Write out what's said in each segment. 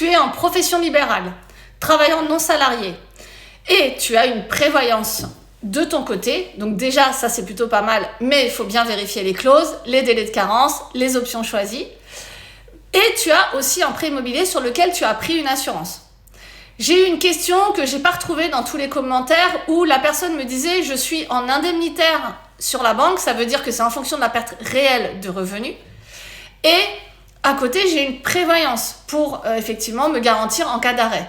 tu es en profession libérale, travaillant non salarié, et tu as une prévoyance de ton côté, donc déjà ça c'est plutôt pas mal, mais il faut bien vérifier les clauses, les délais de carence, les options choisies, et tu as aussi un prêt immobilier sur lequel tu as pris une assurance. J'ai eu une question que j'ai pas retrouvée dans tous les commentaires où la personne me disait je suis en indemnitaire sur la banque, ça veut dire que c'est en fonction de la perte réelle de revenus, et à côté j'ai une prévoyance pour effectivement me garantir en cas d'arrêt.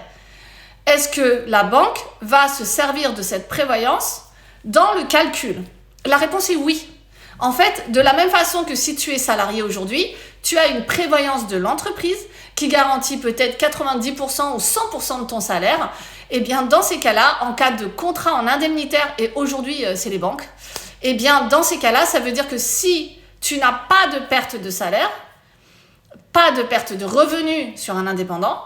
Est-ce que la banque va se servir de cette prévoyance dans le calcul? La réponse est oui. En fait, de la même façon que si tu es salarié aujourd'hui, tu as une prévoyance de l'entreprise qui garantit peut-être 90% ou 100% de ton salaire. Et bien dans ces cas-là, en cas de contrat en indemnitaire, et aujourd'hui c'est les banques, et bien dans ces cas-là, ça veut dire que si tu n'as pas de perte de salaire, pas de perte de revenus sur un indépendant,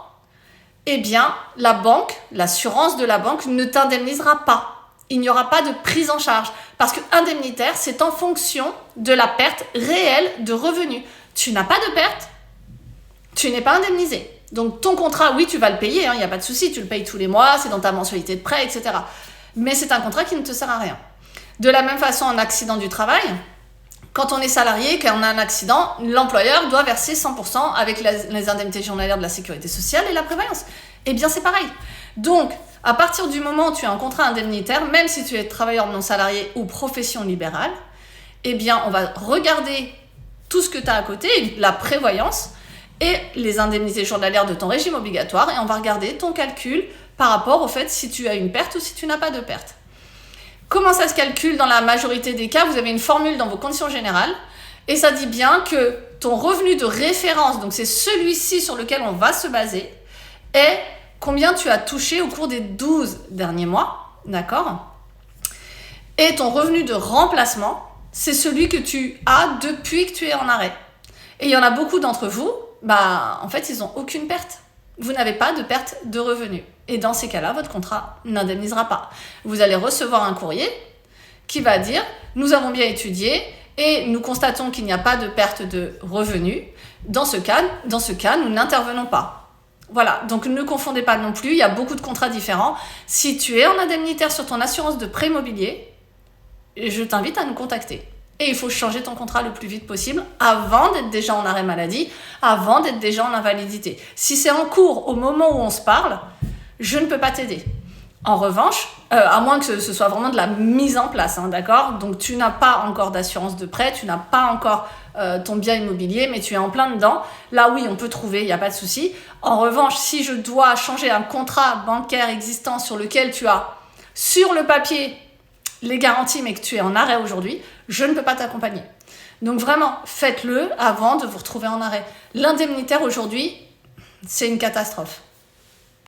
eh bien, la banque, l'assurance de la banque ne t'indemnisera pas. Il n'y aura pas de prise en charge. Parce que indemnitaire, c'est en fonction de la perte réelle de revenus. Tu n'as pas de perte, tu n'es pas indemnisé. Donc, ton contrat, oui, tu vas le payer, il n'y a pas de souci, tu le payes tous les mois, c'est dans ta mensualité de prêt, etc. Mais c'est un contrat qui ne te sert à rien. De la même façon, en accident du travail, quand on est salarié, quand on a un accident, l'employeur doit verser 100% avec les indemnités journalières de la sécurité sociale et la prévoyance. Eh bien, c'est pareil. Donc, à partir du moment où tu as un contrat indemnitaire, même si tu es travailleur non salarié ou profession libérale, eh bien, on va regarder tout ce que tu as à côté, la prévoyance et les indemnités journalières de ton régime obligatoire, et on va regarder ton calcul par rapport au fait si tu as une perte ou si tu n'as pas de perte. Comment ça se calcule dans la majorité des cas? Vous avez une formule dans vos conditions générales et ça dit bien que ton revenu de référence, donc c'est celui-ci sur lequel on va se baser, est combien tu as touché au cours des 12 derniers mois, d'accord? Et ton revenu de remplacement, c'est celui que tu as depuis que tu es en arrêt. Et il y en a beaucoup d'entre vous, en fait, ils n'ont aucune perte. Vous n'avez pas de perte de revenus. Et dans ces cas-là, votre contrat n'indemnisera pas. Vous allez recevoir un courrier qui va dire « Nous avons bien étudié et nous constatons qu'il n'y a pas de perte de revenus. Dans ce cas, nous n'intervenons pas. » Voilà, donc ne confondez pas non plus, il y a beaucoup de contrats différents. Si tu es en indemnitaire sur ton assurance de prêt immobilier, je t'invite à nous contacter. Et il faut changer ton contrat le plus vite possible avant d'être déjà en arrêt maladie, avant d'être déjà en invalidité. Si c'est en cours au moment où on se parle, je ne peux pas t'aider. En revanche, à moins que ce soit vraiment de la mise en place, d'accord? Donc tu n'as pas encore d'assurance de prêt, tu n'as pas encore ton bien immobilier, mais tu es en plein dedans. Là oui, on peut trouver, il n'y a pas de souci. En revanche, si je dois changer un contrat bancaire existant sur lequel tu as sur le papier les garanties, mais que tu es en arrêt aujourd'hui, je ne peux pas t'accompagner. Donc vraiment, faites-le avant de vous retrouver en arrêt. L'indemnitaire aujourd'hui, c'est une catastrophe.